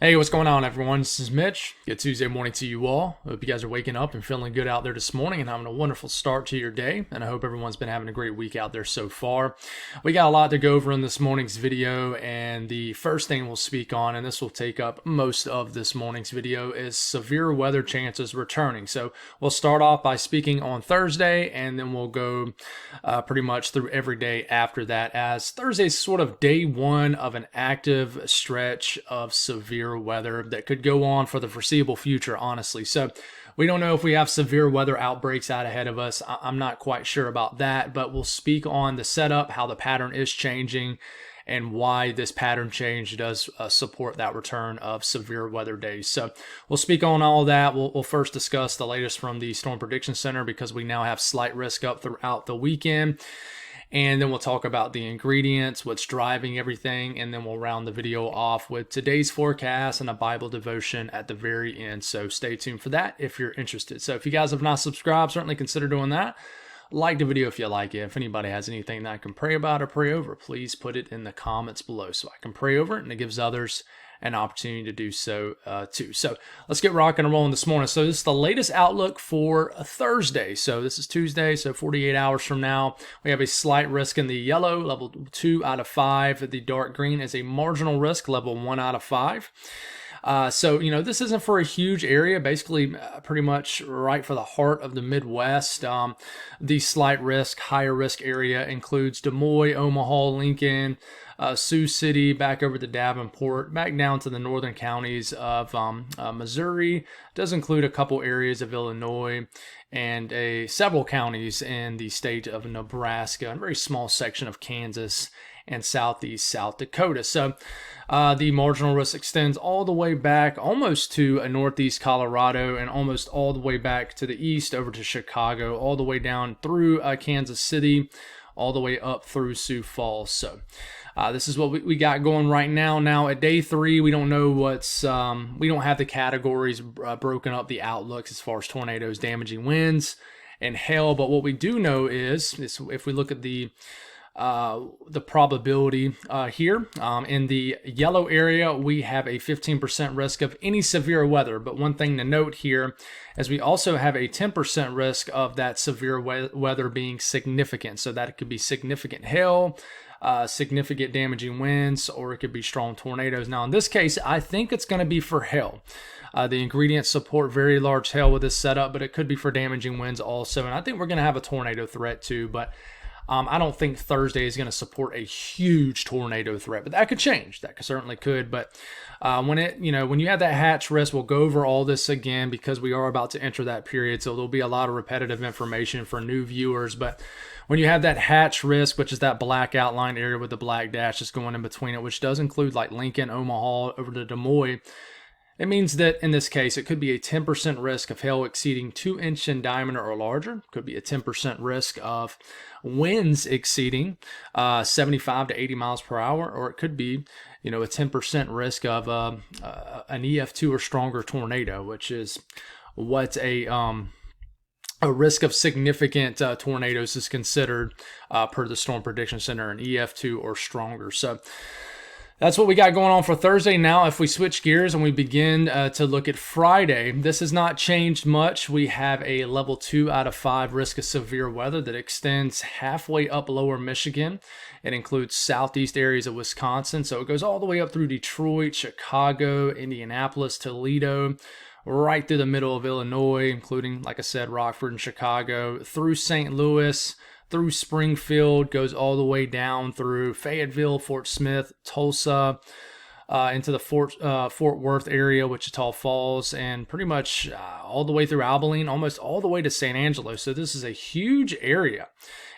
Hey, what's going on, everyone? This is Mitch. Good Tuesday morning to you all. Hope you guys are waking up and feeling good out there this morning and having a wonderful start to your day. And I hope everyone's been having a great week out there so far. We got a lot to go over in this morning's video, and the first thing we'll speak on, and this will take up most of this morning's video, is severe weather chances returning. So we'll start off by speaking on Thursday, and then we'll go pretty much through every day after that, as Thursday's sort of day one of an active stretch of severe weather that could go on for the foreseeable future, honestly. So we don't know if we have severe weather outbreaks out ahead of us. I'm not quite sure about that, but we'll speak on the setup, how the pattern is changing, and why this pattern change does support that return of severe weather days. So we'll speak on all that. We'll first discuss the latest from the Storm Prediction Center, because we now have slight risk up throughout the weekend. And then we'll talk about the ingredients, what's driving everything, and then we'll round the video off with today's forecast and a Bible devotion at the very end. So stay tuned for that if you're interested. So if you guys have not subscribed, certainly consider doing that. Like the video if you like it. If anybody has anything that I can pray about or pray over, please put it in the comments below so I can pray over it, and it gives others an opportunity to do so too. So let's get rocking and rolling this morning. So this is the latest outlook for Thursday. So this is Tuesday, so 48 hours from now. We have a slight risk in the yellow, level 2 out of 5. The dark green is a marginal risk, level 1 out of 5. So, this isn't for a huge area, basically pretty much right for the heart of the Midwest. The slight risk, higher risk area includes Des Moines, Omaha, Lincoln, Sioux City, back over to Davenport, back down to the northern counties of Missouri. It does include a couple areas of Illinois and several counties in the state of Nebraska, and a very small section of Kansas and southeast South Dakota. So the marginal risk extends all the way back almost to northeast Colorado, and almost all the way back to the east over to Chicago, all the way down through Kansas City, all the way up through Sioux Falls. So this is what we got going right now. Now at day 3, we don't know we don't have the categories broken up, the outlooks as far as tornadoes, damaging winds, and hail. But what we do know is if we look at the probability here. In the yellow area, we have a 15% risk of any severe weather. But one thing to note here is we also have a 10% risk of that severe weather being significant. So that it could be significant hail, significant damaging winds, or it could be strong tornadoes. Now, in this case, I think it's going to be for hail. The ingredients support very large hail with this setup, but it could be for damaging winds also. And I think we're going to have a tornado threat too, but I don't think Thursday is going to support a huge tornado threat, but that could change. That certainly could. But when you have that hatch risk, we'll go over all this again because we are about to enter that period. So there'll be a lot of repetitive information for new viewers. But when you have that hatch risk, which is that black outline area with the black dashes going in between it, which does include like Lincoln, Omaha, over to Des Moines, it means that in this case, it could be a 10% risk of hail exceeding 2 inches in diameter or larger. Could be a 10% risk of winds exceeding 75 to 80 miles per hour, or it could be, a 10% risk of an EF2 or stronger tornado, which is what a risk of significant tornadoes is considered per the Storm Prediction Center, an EF2 or stronger. So that's what we got going on for Thursday. Now, if we switch gears and we begin to look at Friday, this has not changed much. We have a level 2 out of 5 risk of severe weather that extends halfway up lower Michigan. It includes southeast areas of Wisconsin. So it goes all the way up through Detroit, Chicago, Indianapolis, Toledo, right through the middle of Illinois, including, like I said, Rockford and Chicago, through St. Louis, through Springfield, goes all the way down through Fayetteville, Fort Smith, Tulsa, into the Fort Worth area, Wichita Falls, and pretty much all the way through Abilene, almost all the way to San Angelo. So this is a huge area.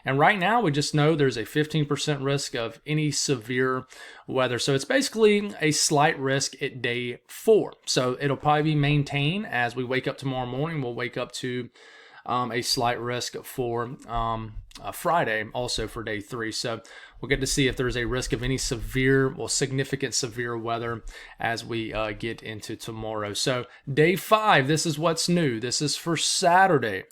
And right now, we just know there's a 15% risk of any severe weather. So it's basically a slight risk at day 4. So it'll probably be maintained as we wake up tomorrow morning. We'll wake up to a slight risk for Friday, also for day 3. So we'll get to see if there's a risk of any significant severe weather as we get into tomorrow. So day 5, this is what's new. This is for Saturday.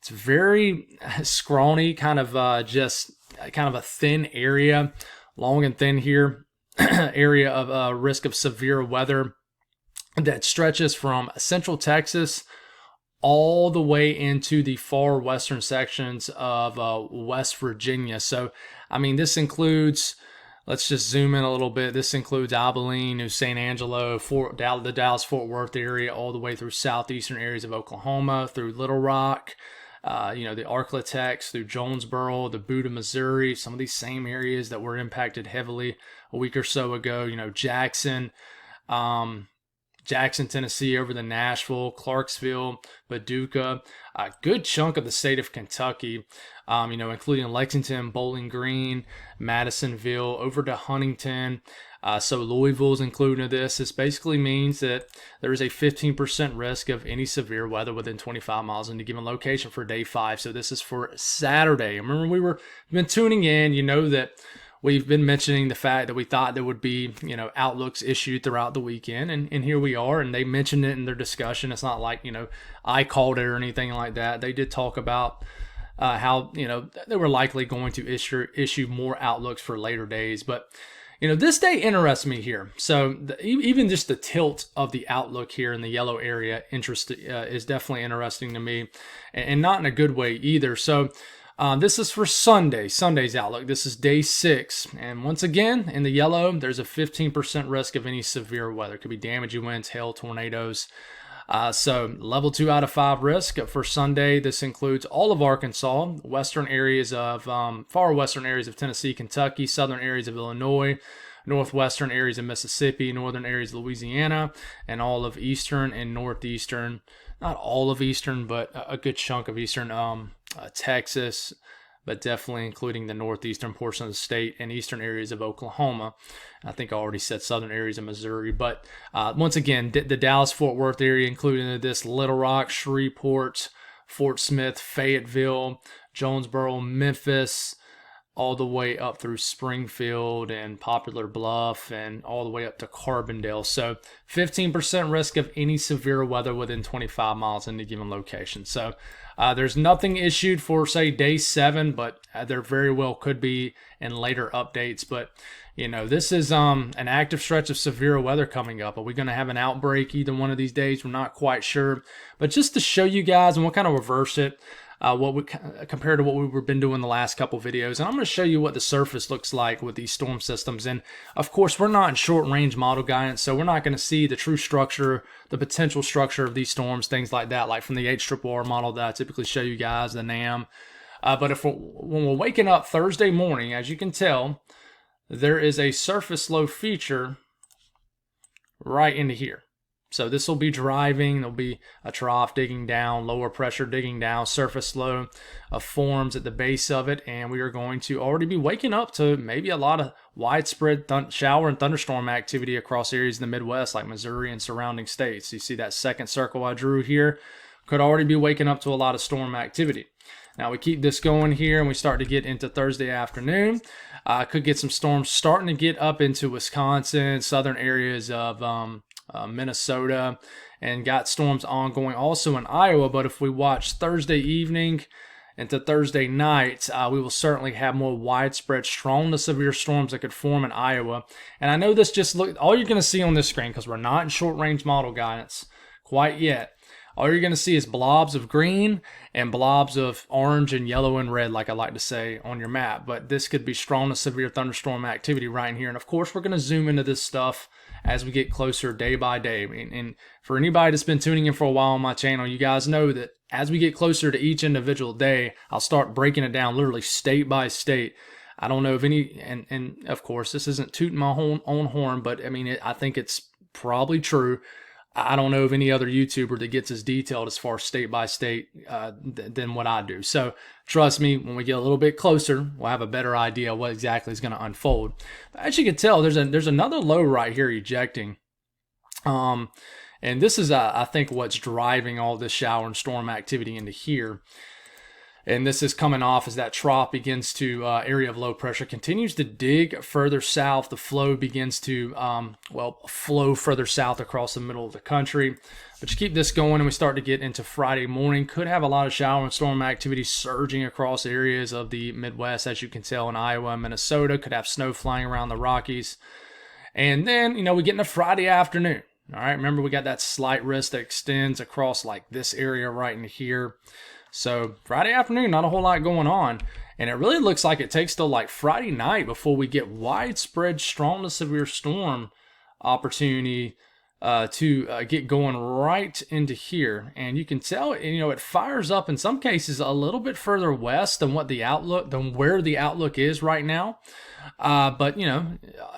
It's very scrawny, kind of a thin area, long and thin here, area of risk of severe weather. that stretches from central Texas all the way into the far western sections of West Virginia. So, I mean, this includes, let's just zoom in a little bit. This includes Abilene, New St. Angelo, the Dallas-Fort Worth area, all the way through southeastern areas of Oklahoma, through Little Rock, the Arklatex, through Jonesboro, the Buda, Missouri, some of these same areas that were impacted heavily a week or so ago, Jackson, Tennessee, over to Nashville, Clarksville, Paducah, a good chunk of the state of Kentucky, including Lexington, Bowling Green, Madisonville, over to Huntington. So Louisville's included in this. This basically means that there is a 15% risk of any severe weather within 25 miles in a given location for day 5. So this is for Saturday. Remember, we've been tuning in. You know that we've been mentioning the fact that we thought there would be, outlooks issued throughout the weekend, and here we are, and they mentioned it in their discussion. It's not like, I called it or anything like that. They did talk about how, they were likely going to issue more outlooks for later days, but this day interests me here. So even just the tilt of the outlook here in the yellow area is definitely interesting to me, and not in a good way either. So this is for Sunday's outlook. This is day 6. And once again, in the yellow, there's a 15% risk of any severe weather. It could be damaging winds, hail, tornadoes. So level 2 out of 5 risk for Sunday. This includes all of Arkansas, western areas of, far western areas of Tennessee, Kentucky, southern areas of Illinois, northwestern areas of Mississippi, northern areas of Louisiana, and all of eastern and northeastern, not all of eastern, but a good chunk of eastern Texas, but definitely including the northeastern portion of the state and eastern areas of Oklahoma. I think I already said southern areas of Missouri, but once again, the Dallas-Fort Worth area, including this Little Rock, Shreveport, Fort Smith, Fayetteville, Jonesboro, Memphis, all the way up through Springfield and Poplar Bluff, and all the way up to Carbondale. So 15% risk of any severe weather within 25 miles in a given location. So there's nothing issued for, say, day 7, but there very well could be in later updates. But, this is an active stretch of severe weather coming up. Are we going to have an outbreak either one of these days? We're not quite sure. But just to show you guys, and we'll kind of reverse it, what we compared to what we've been doing the last couple videos, and I'm going to show you what the surface looks like with these storm systems. And of course, we're not in short range model guidance, so we're not going to see the true structure, the potential structure of these storms, things like that, like from the HRRR model that I typically show you guys, the NAM. But when we're waking up Thursday morning, as you can tell, there is a surface low feature right into here. So this will be driving, there'll be a trough digging down, lower pressure digging down, surface low forms at the base of it, and we are going to already be waking up to maybe a lot of widespread shower and thunderstorm activity across areas in the Midwest like Missouri and surrounding states. You see that second circle I drew here? Could already be waking up to a lot of storm activity. Now we keep this going here and we start to get into Thursday afternoon. Could get some storms starting to get up into Wisconsin, southern areas of Minnesota, and got storms ongoing also in Iowa. But if we watch Thursday evening into Thursday night, we will certainly have more widespread strong to severe storms that could form in Iowa. And I know this just all you're going to see on this screen, because we're not in short range model guidance quite yet. All you're going to see is blobs of green and blobs of orange and yellow and red, like I like to say on your map. But this could be strong to severe thunderstorm activity right in here. And of course, we're going to zoom into this stuff as we get closer day by day. And for anybody that's been tuning in for a while on my channel, you guys know that as we get closer to each individual day, I'll start breaking it down literally state by state. I don't know if any, and of course, this isn't tooting my own horn, but I mean, I think it's probably true. I don't know of any other YouTuber that gets as detailed as far as state by state than what I do. So trust me, when we get a little bit closer, we'll have a better idea of what exactly is going to unfold. But as you can tell, there's another low right here ejecting. And this is, I think, what's driving all this shower and storm activity into here. And this is coming off as that trough begins to, area of low pressure continues to dig further south. The flow begins to, flow further south across the middle of the country. But you keep this going and we start to get into Friday morning. Could have a lot of shower and storm activity surging across areas of the Midwest, as you can tell in Iowa and Minnesota. Could have snow flying around the Rockies. And then, we get into Friday afternoon. All right, remember we got that slight risk that extends across like this area right in here. So Friday afternoon, not a whole lot going on. And it really looks like it takes till like Friday night before we get widespread strong to severe storm opportunity to get going right into here. And you can tell, it fires up in some cases a little bit further west than where the outlook is right now. But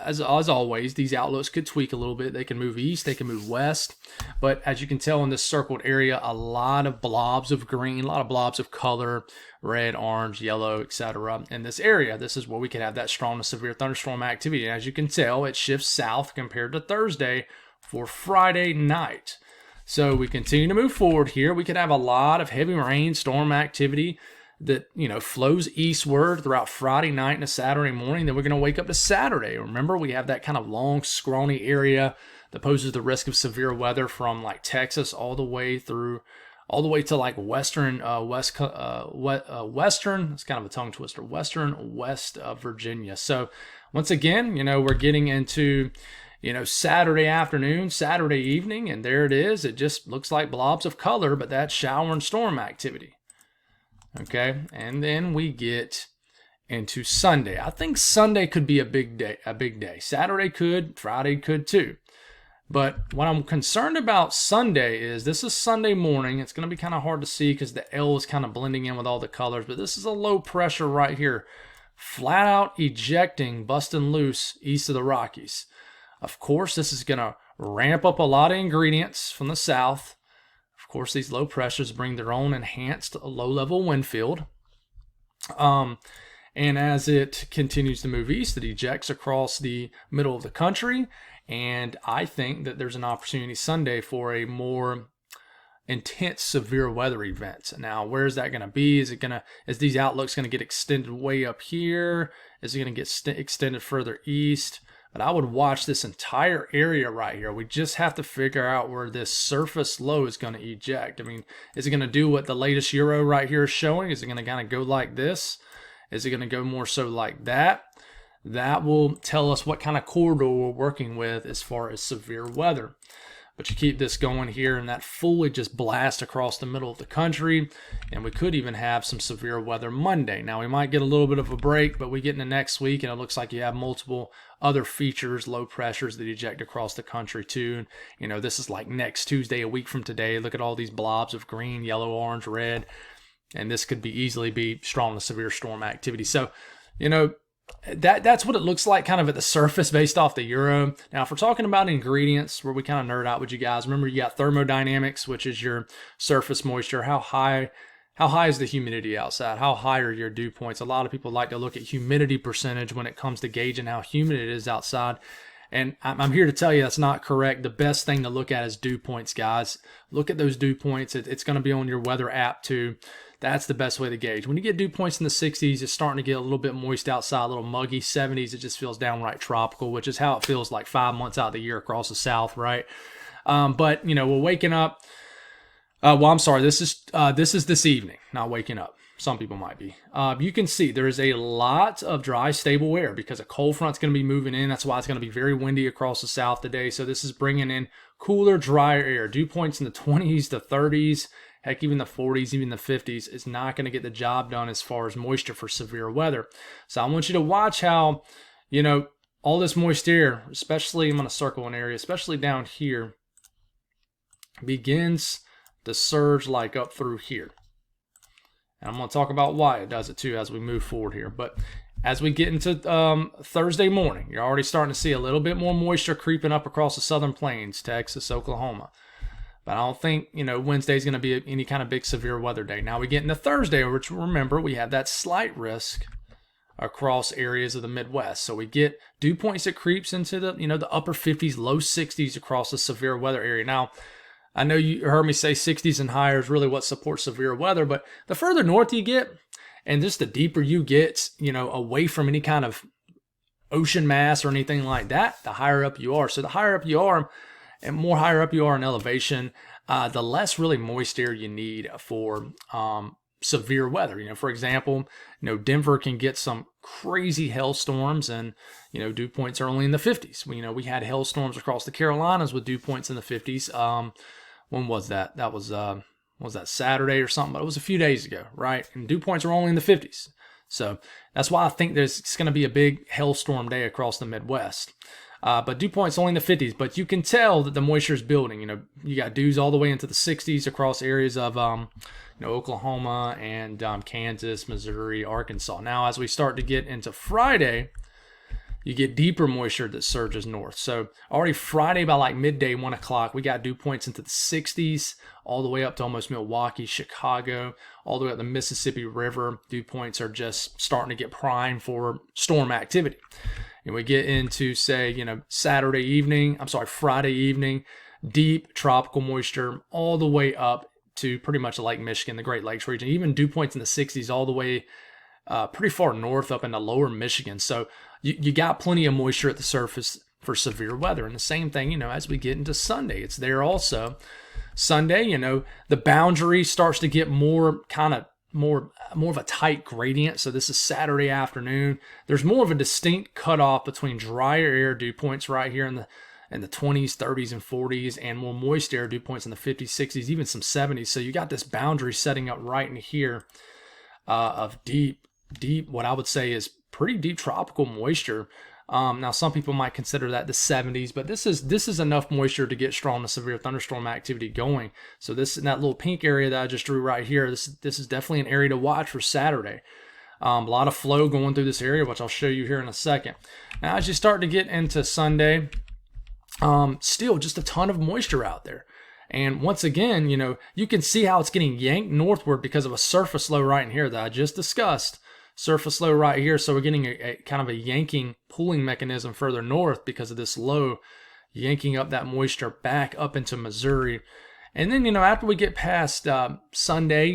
as always, these outlooks could tweak a little bit. They can move east, they can move west. But as you can tell in this circled area, a lot of blobs of green, a lot of blobs of color, red, orange, yellow, etc. In this area, this is where we could have that strong to severe thunderstorm activity. And as you can tell, it shifts south compared to Thursday for Friday night. So we continue to move forward here. We could have a lot of heavy rain, storm activity that flows eastward throughout Friday night and a Saturday morning. Then we're going to wake up to Saturday. Remember, we have that kind of long, scrawny area that poses the risk of severe weather from like Texas all the way to like western western. It's kind of a tongue twister. Western West Virginia. So once again, we're getting into Saturday afternoon, Saturday evening, and there it is. It just looks like blobs of color, but that's shower and storm activity. Okay, and then we get into Sunday. I think Sunday could be a big day. Saturday could, Friday could too. But what I'm concerned about Sunday is this is Sunday morning. It's going to be kind of hard to see because the L is kind of blending in with all the colors, but this is a low pressure right here, flat out ejecting, busting loose east of the Rockies. Of course, this is going to ramp up a lot of ingredients from the south. Of course, these low pressures bring their own enhanced low-level wind field. And as it continues to move east, it ejects across the middle of the country. And I think that there's an opportunity Sunday for a more intense severe weather event. Now, where is that going to be? Is these outlooks going to get extended way up here? Is it going to get extended further east? But I would watch this entire area right here. We just have to figure out where this surface low is going to eject. I mean, is it going to do what the latest Euro right here is showing? Is it going to kind of go like this? Is it going to go more so like that? That will tell us what kind of corridor we're working with as far as severe weather. But you keep this going here and that fully just blast across the middle of the country. And we could even have some severe weather Monday. Now we might get a little bit of a break, but we get into next week and it looks like you have multiple other features, low pressures that eject across the country too. This is like next Tuesday, a week from today. Look at all these blobs of green, yellow, orange, red. And this could easily be strong to severe storm activity. So, that's what it looks like kind of at the surface based off the Euro. Now, if we're talking about ingredients where we kind of nerd out with you guys, remember you got thermodynamics, which is your surface moisture. How high is the humidity outside? How high are your dew points? A lot of people like to look at humidity percentage when it comes to gauging how humid it is outside. And I'm here to tell you that's not correct. The best thing to look at is dew points, guys. Look at those dew points. It's going to be on your weather app too. That's the best way to gauge. When you get dew points in the 60s, it's starting to get a little bit moist outside, a little muggy. 70s, it just feels downright tropical, which is how it feels like 5 months out of the year across the South, right? But we're waking up. I'm sorry. This is this evening, not waking up. Some people might be. You can see there is a lot of dry, stable air because a cold front's going to be moving in. That's why it's going to be very windy across the South today. So this is bringing in cooler, drier air. Dew points in the 20s, the 30s, heck, even the 40s, even the 50s is not going to get the job done as far as moisture for severe weather. So I want you to watch how, all this moist air, especially I'm going to circle an area, especially down here, begins to surge like up through here. And I'm going to talk about why it does it too as we move forward here. But as we get into Thursday morning, you're already starting to see a little bit more moisture creeping up across the southern plains, Texas, Oklahoma. But I don't think, Wednesday's going to be any kind of big severe weather day. Now we get into Thursday, which remember, we have that slight risk across areas of the Midwest. So we get dew points that creeps into the, the upper 50s, low 60s across the severe weather area. Now, I know you heard me say 60s and higher is really what supports severe weather, but the further north you get, and just the deeper you get, away from any kind of ocean mass or anything like that, the higher up you are. So the higher up you are, and more higher up you are in elevation, the less really moist air you need for severe weather. For example, Denver can get some crazy hailstorms, and dew points are only in the 50s. We had hailstorms across the Carolinas with dew points in the 50s. When was that? That was that Saturday or something? But it was a few days ago, right? And dew points are only in the 50s. So that's why I think it's going to be a big hailstorm day across the Midwest. But dew point's only in the 50s, but you can tell that the moisture is building. You got dews all the way into the 60s across areas of Oklahoma and Kansas, Missouri, Arkansas. Now, as we start to get into Friday, you get deeper moisture that surges north. So already Friday by like midday, 1 o'clock, we got dew points into the 60s, all the way up to almost Milwaukee, Chicago, all the way up the Mississippi River. Dew points are just starting to get primed for storm activity. And we get into, say, Friday evening, deep tropical moisture all the way up to pretty much Lake Michigan, the Great Lakes region, even dew points in the 60s all the way pretty far north up into lower Michigan. So you got plenty of moisture at the surface for severe weather. And the same thing, as we get into Sunday, it's there also. Sunday, the boundary starts to get more of a tight gradient. So this is Saturday afternoon. There's more of a distinct cutoff between drier air dew points right here in the 20s, 30s, and 40s, and more moist air dew points in the 50s, 60s, even some 70s. So you got this boundary setting up right in here of deep, what I would say is pretty deep tropical moisture. Now, some people might consider that the 70s, but this is enough moisture to get strong to severe thunderstorm activity going. So that little pink area that I just drew right here, this is definitely an area to watch for Saturday. A lot of flow going through this area, which I'll show you here in a second. Now, as you start to get into Sunday, still just a ton of moisture out there. And once again, you can see how it's getting yanked northward because of a surface low right in here that I just discussed. Surface low right here. So we're getting a kind of a yanking, pulling mechanism further north because of this low, yanking up that moisture back up into Missouri. And then, after we get past Sunday,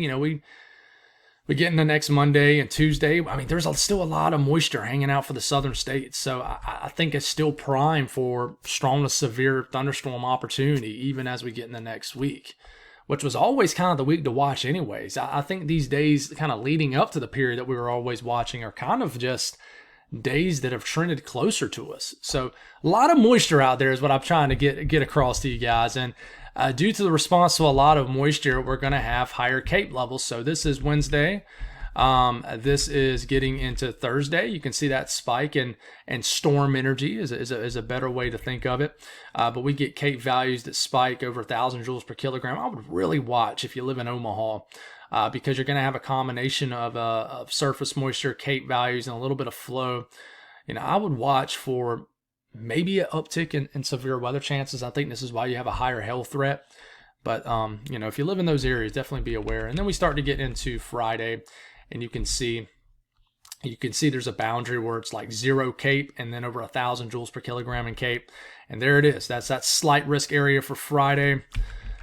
we get into next Monday and Tuesday. I mean, there's still a lot of moisture hanging out for the southern states. So I think it's still prime for strong to severe thunderstorm opportunity, even as we get in the next week, which was always kind of the week to watch anyways. I think these days kind of leading up to the period that we were always watching are kind of just days that have trended closer to us. So a lot of moisture out there is what I'm trying to get across to you guys. And due to the response to a lot of moisture, we're going to have higher CAPE levels. So this is Wednesday. This is getting into Thursday. You can see that spike and storm energy is a better way to think of it. But we get CAPE values that spike over 1,000 joules per kilogram. I would really watch if you live in Omaha, because you're going to have a combination of surface moisture, CAPE values, and a little bit of flow. I would watch for maybe an uptick in severe weather chances. I think this is why you have a higher hail threat. But, if you live in those areas, definitely be aware. And then we start to get into Friday. And you can see there's a boundary where it's like 0 CAPE and then over 1,000 joules per kilogram in CAPE. And there it is. That's that slight risk area for Friday.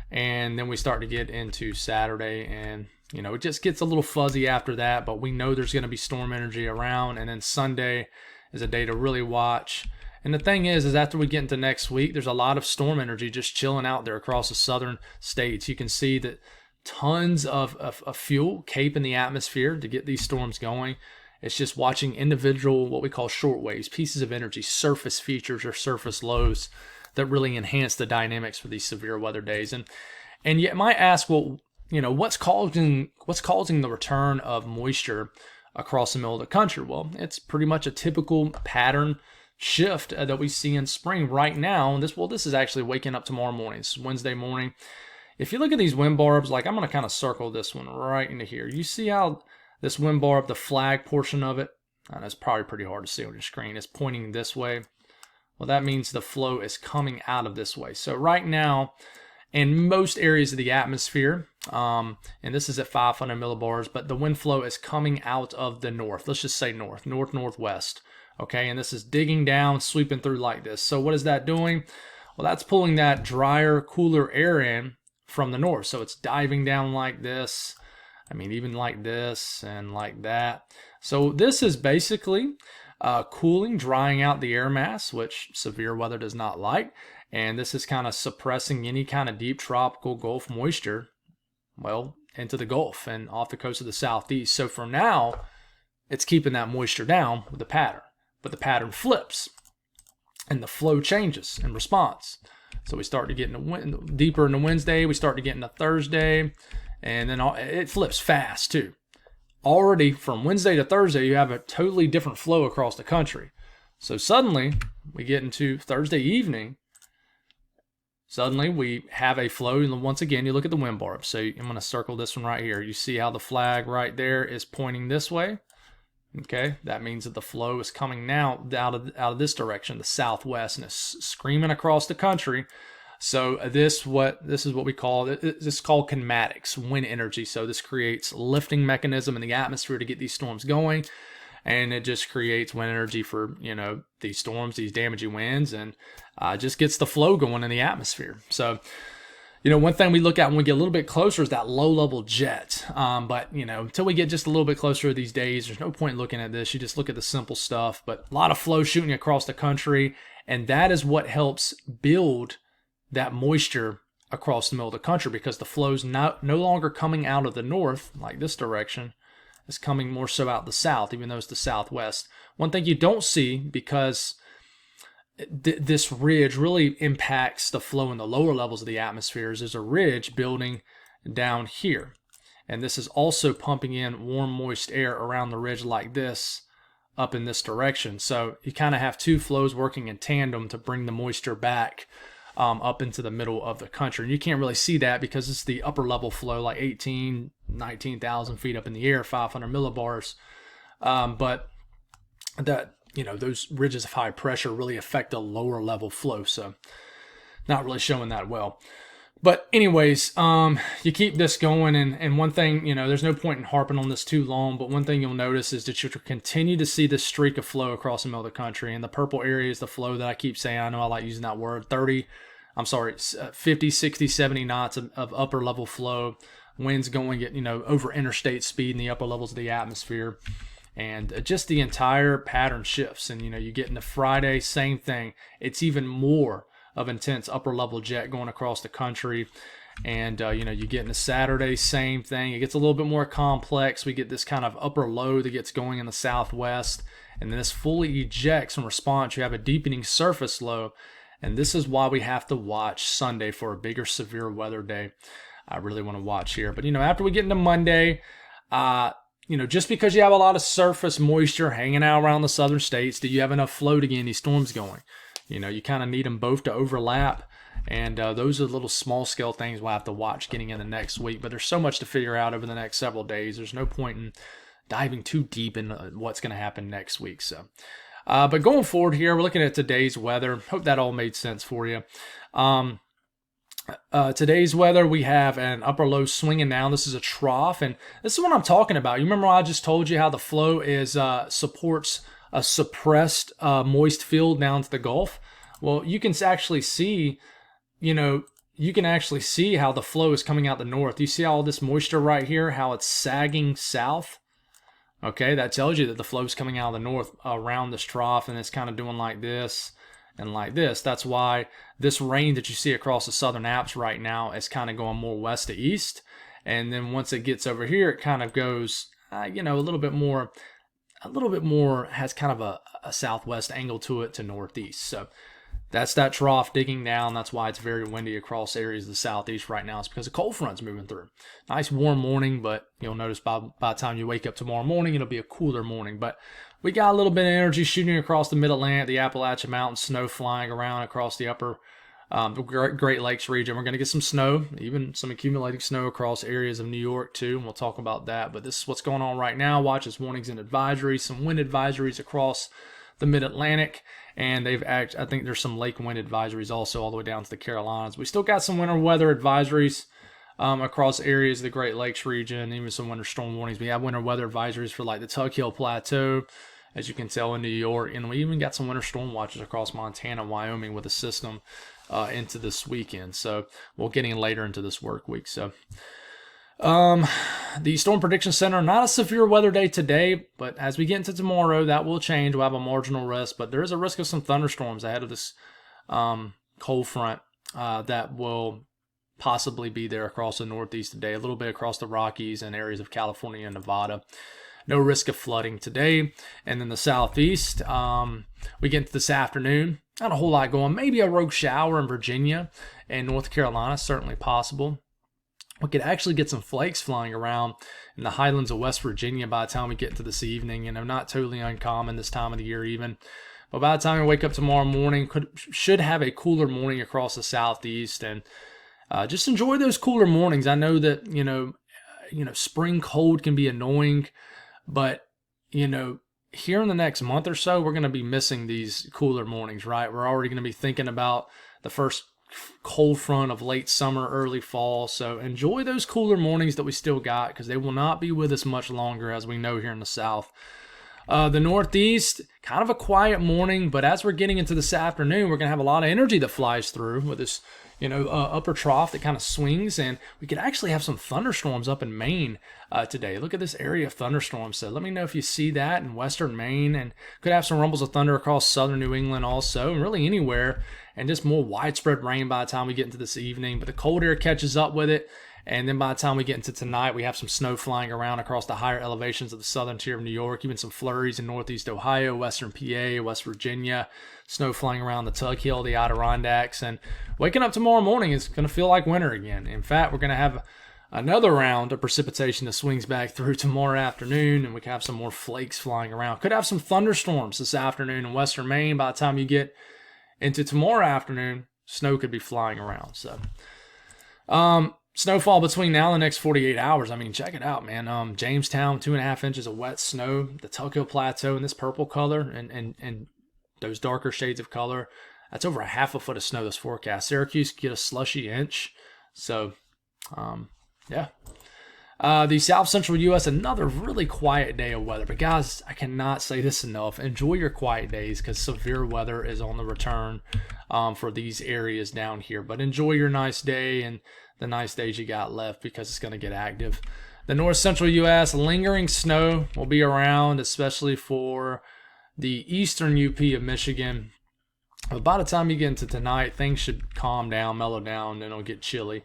And then we start to get into Saturday, and it just gets a little fuzzy after that, but we know there's going to be storm energy around. And then Sunday is a day to really watch. And the thing is after we get into next week, there's a lot of storm energy just chilling out there across the southern states. You can see that tons of fuel, CAPE in the atmosphere to get these storms going. It's just watching individual, what we call short waves, pieces of energy, surface features or surface lows that really enhance the dynamics for these severe weather days. And you might ask, well, what's causing the return of moisture across the middle of the country? Well, it's pretty much a typical pattern shift that we see in spring right now. This is actually waking up tomorrow morning. It's Wednesday morning. If you look at these wind barbs, like I'm going to kind of circle this one right into here. You see how this wind barb, the flag portion of it, and it's probably pretty hard to see on your screen, is pointing this way. Well, that means the flow is coming out of this way. So right now, in most areas of the atmosphere, and this is at 500 millibars, but the wind flow is coming out of the north. Let's just say northwest. Okay, and this is digging down, sweeping through like this. So what is that doing? Well, that's pulling that drier, cooler air in from the north. So it's diving down like this. I mean, even like this and like that. So this is basically cooling, drying out the air mass, which severe weather does not like. And this is kind of suppressing any kind of deep tropical Gulf moisture. Well, into the Gulf and off the coast of the southeast. So for now, it's keeping that moisture down with the pattern. But the pattern flips and the flow changes in response. So we start to get deeper into Wednesday. We start to get into Thursday. And then it flips fast too. Already from Wednesday to Thursday, you have a totally different flow across the country. So suddenly we get into Thursday evening. Suddenly we have a flow. And once again, you look at the wind bar. So I'm going to circle this one right here. You see how the flag right there is pointing this way. Okay, that means that the flow is coming now out of this direction, the southwest, and it's screaming across the country. So this is what we call this is called kinematics, wind energy. So this creates lifting mechanism in the atmosphere to get these storms going, and it just creates wind energy for these storms, these damaging winds, and just gets the flow going in the atmosphere. So. One thing we look at when we get a little bit closer is that low-level jet. But, until we get just a little bit closer these days, there's no point looking at this. You just look at the simple stuff. But a lot of flow shooting across the country, and that is what helps build that moisture across the middle of the country, because the flow's no longer coming out of the north, like this direction. It's coming more so out the south, even though it's the southwest. One thing you don't see, because this ridge really impacts the flow in the lower levels of the atmosphere. There's a ridge building down here, and this is also pumping in warm, moist air around the ridge like this up in this direction. So you kind of have two flows working in tandem to bring the moisture back up into the middle of the country. And you can't really see that because it's the upper level flow, like 19,000 feet up in the air, 500 millibars. But that those ridges of high pressure really affect the lower level flow. So not really showing that well. But anyways, you keep this going. And one thing, there's no point in harping on this too long, but one thing you'll notice is that you'll continue to see this streak of flow across the middle of the country. And the purple area is the flow that I keep saying. I know I like using that word. 50, 60, 70 knots of upper level flow. Winds going at, over interstate speed in the upper levels of the atmosphere. And just the entire pattern shifts. And, you get into Friday, same thing. It's even more of intense upper level jet going across the country. And, you get into Saturday, same thing. It gets a little bit more complex. We get this kind of upper low that gets going in the southwest. And then this fully ejects in response. You have a deepening surface low. And this is why we have to watch Sunday for a bigger severe weather day. I really want to watch here. But, after we get into Monday, just because you have a lot of surface moisture hanging out around the southern states, do you have enough flow to get these storms going? You kind of need them both to overlap. And those are little small scale things we'll have to watch getting in the next week. But there's so much to figure out over the next several days. There's no point in diving too deep in what's going to happen next week. So, but going forward here, we're looking at today's weather. Hope that all made sense for you. Today's weather, we have an upper low swinging down. This is a trough, and this is what I'm talking about. You remember I just told you how the flow is supports a suppressed moist field down to the Gulf? Well, you can actually see, how the flow is coming out the north. You see all this moisture right here, how it's sagging south? Okay, that tells you that the flow is coming out of the north around this trough, and it's kind of doing like this and like this. That's why this rain that you see across the southern Alps right now is kind of going more west to east. And then once it gets over here, it kind of goes, a little bit more, has kind of a southwest angle to it to northeast. So that's that trough digging down. That's why it's very windy across areas of the southeast right now. It's because a cold front's moving through. Nice warm morning, but you'll notice by the time you wake up tomorrow morning, it'll be a cooler morning. But we got a little bit of energy shooting across the mid-Atlantic, the Appalachian Mountains, snow flying around across the upper Great Lakes region. We're going to get some snow, even some accumulating snow across areas of New York too, and we'll talk about that. But this is what's going on right now. Watch as warnings and advisories, some wind advisories across the mid-Atlantic, and I think there's some lake wind advisories also all the way down to the Carolinas. We still got some winter weather advisories across areas of the Great Lakes region, even some winter storm warnings. We have winter weather advisories for like the Tug Hill Plateau, as you can tell, in New York, and we even got some winter storm watches across Montana and Wyoming with a system into this weekend. So we're getting later into this work week. So the Storm Prediction Center, not a severe weather day today, but as we get into tomorrow, that will change. We'll have a marginal risk, but there is a risk of some thunderstorms ahead of this cold front that will possibly be there across the Northeast today, a little bit across the Rockies and areas of California and Nevada. No risk of flooding today. And then the Southeast, we get into this afternoon. Not a whole lot going. Maybe a rogue shower in Virginia and North Carolina, certainly possible. We could actually get some flakes flying around in the highlands of West Virginia by the time we get into this evening. Not totally uncommon this time of the year even. But by the time we wake up tomorrow morning, should have a cooler morning across the Southeast. And just enjoy those cooler mornings. I know that, spring cold can be annoying. But, here in the next month or so, we're going to be missing these cooler mornings, right? We're already going to be thinking about the first cold front of late summer, early fall. So enjoy those cooler mornings that we still got, because they will not be with us much longer, as we know here in the South. The Northeast, kind of a quiet morning, but as we're getting into this afternoon, we're going to have a lot of energy that flies through with this upper trough that kind of swings, and we could actually have some thunderstorms up in Maine today. Look at this area of thunderstorms. So let me know if you see that in western Maine, and could have some rumbles of thunder across southern New England also, and really anywhere, and just more widespread rain by the time we get into this evening. But the cold air catches up with it, and then by the time we get into tonight, we have some snow flying around across the higher elevations of the southern tier of New York, even some flurries in northeast Ohio, western PA, West Virginia, snow flying around the Tug Hill, the Adirondacks. And waking up tomorrow morning is going to feel like winter again. In fact, we're going to have another round of precipitation that swings back through tomorrow afternoon, and we can have some more flakes flying around. Could have some thunderstorms this afternoon in western Maine. By the time you get into tomorrow afternoon, snow could be flying around. So, snowfall between now and the next 48 hours. I mean, check it out, man. Jamestown, 2.5 inches of wet snow. The Tug Hill Plateau in this purple color and those darker shades of color. That's over 1/2 foot of snow this forecast. Syracuse could get a slushy inch. So, yeah. The South Central U.S., another really quiet day of weather. But guys, I cannot say this enough. Enjoy your quiet days, because severe weather is on the return for these areas down here. But enjoy your nice day and the nice days you got left, because it's going to get active. The North Central U.S., lingering snow will be around, especially for the eastern UP of Michigan. But by the time you get into tonight, things should calm down, mellow down, and it'll get chilly.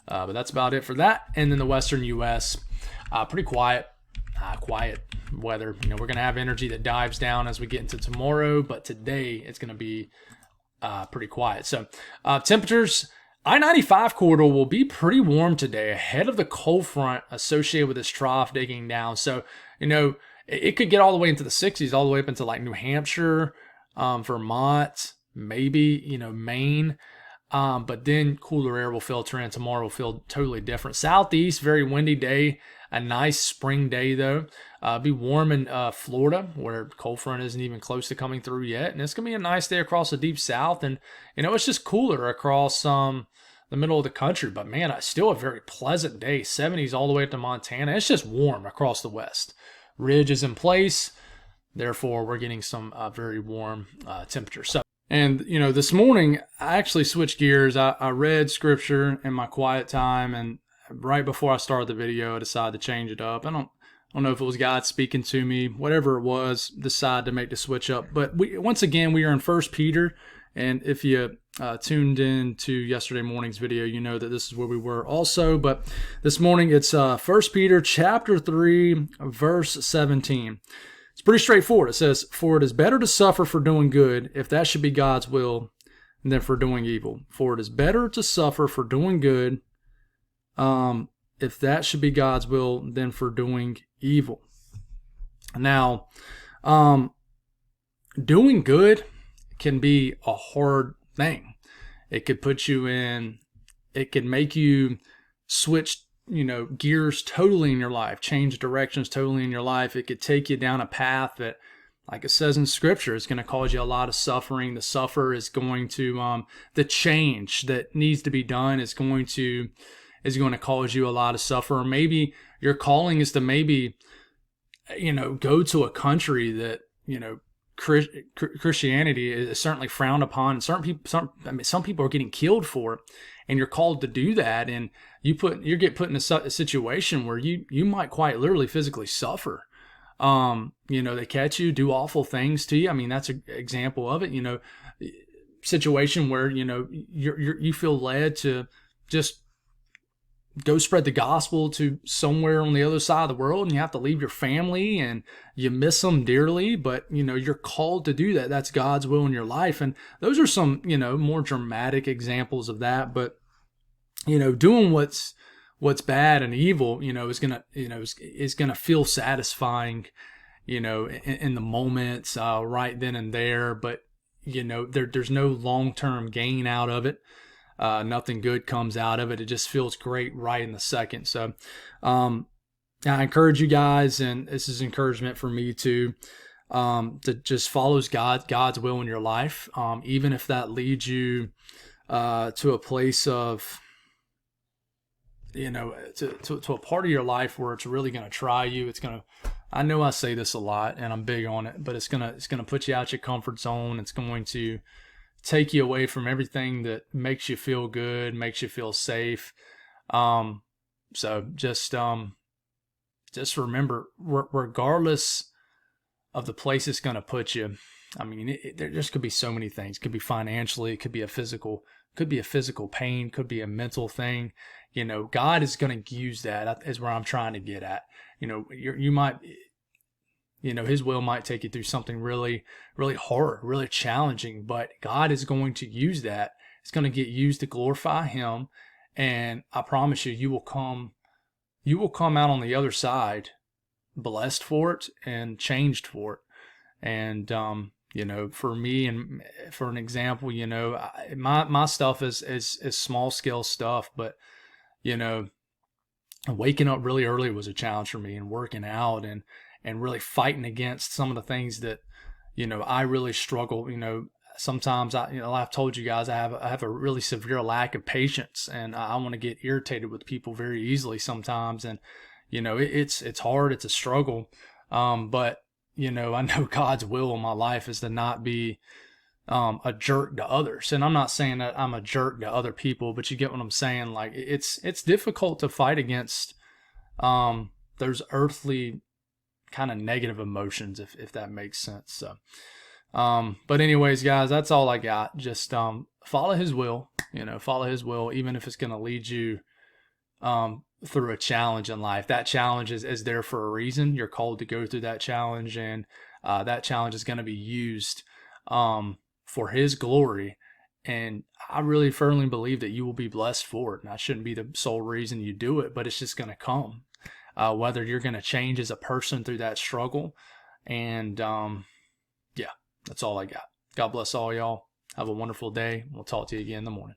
But that's about it for that. And then the western U.S., pretty quiet weather. We're going to have energy that dives down as we get into tomorrow, but today it's going to be pretty quiet. So temperatures, I-95 corridor will be pretty warm today ahead of the cold front associated with this trough digging down. So, it could get all the way into the 60s, all the way up into like New Hampshire, Vermont, maybe, Maine. But then cooler air will filter in. Tomorrow will feel totally different. Southeast, very windy day. A nice spring day, though. Be warm in Florida, where cold front isn't even close to coming through yet. And it's going to be a nice day across the deep south. And, it's just cooler across the middle of the country. But, man, still a very pleasant day. 70s all the way up to Montana. It's just warm across the west. Ridge is in place. Therefore, we're getting some very warm temperatures. So, and, this morning, I actually switched gears. I read scripture in my quiet time, and right before I started the video, I decided to change it up. I don't know if it was God speaking to me, whatever it was, decided to make the switch up. But once again, we are in 1 Peter, and if you tuned in to yesterday morning's video, you know that this is where we were also. But this morning, it's 1 Peter chapter 3, verse 17. It's pretty straightforward. It says, "For it is better to suffer for doing good, if that should be God's will, than for doing evil. For it is better to suffer for doing good, if that should be God's will, than for doing evil." Now, doing good can be a hard thing. It could put you in, it could make you switch gears totally in your life, change directions totally in your life. It could take you down a path that, like it says in scripture, is going to cause you a lot of suffering. The suffer is going to, the change that needs to be done is going to cause you a lot of suffer. Or maybe your calling is to maybe, go to a country that, Christianity is certainly frowned upon. Some people are getting killed for it, and you're called to do that. And you get put in a situation where you might quite literally physically suffer. They catch you, do awful things to you. I mean, that's an example of it. Situation where you feel led to just go spread the gospel to somewhere on the other side of the world, and you have to leave your family and you miss them dearly, but you're called to do that. That's God's will in your life. And those are some, more dramatic examples of that. But, doing what's bad and evil, is gonna feel satisfying, in the moments, right then and there. But, there's no long-term gain out of it. Nothing good comes out of it. It just feels great right in the second. So I encourage you guys, and this is encouragement for me too, to just follow God's will in your life, even if that leads you to a place of, to a part of your life where it's really going to try you. I know I say this a lot, and I'm big on it, but it's gonna put you out your comfort zone. It's going to take you away from everything that makes you feel good, makes you feel safe. So just remember, regardless of the place it's going to put you, I mean, there just could be so many things. It could be financially, it could be a physical pain, could be a mental thing. God is going to use that, is where I'm trying to get at. You might, his will might take you through something really, really hard, really challenging, but God is going to use that. It's going to get used to glorify him. And I promise you, you will come out on the other side blessed for it and changed for it. And, for me, and for an example, my stuff is small scale stuff, but, waking up really early was a challenge for me, and working out and really fighting against some of the things that, I really struggle. Sometimes I've told you guys I have a really severe lack of patience, and I want to get irritated with people very easily sometimes. And, it's hard. It's a struggle. But, I know God's will in my life is to not be a jerk to others. And I'm not saying that I'm a jerk to other people, but you get what I'm saying. Like, it's difficult to fight against those earthly kind of negative emotions, if that makes sense. So, but anyways, guys, that's all I got. Just follow his will, even if it's going to lead you through a challenge in life. That challenge is there for a reason. You're called to go through that challenge, and that challenge is going to be used for his glory. And I really firmly believe that you will be blessed for it. And that shouldn't be the sole reason you do it, but it's just going to come. Whether you're going to change as a person through that struggle. And yeah, that's all I got. God bless all y'all. Have a wonderful day. We'll talk to you again in the morning.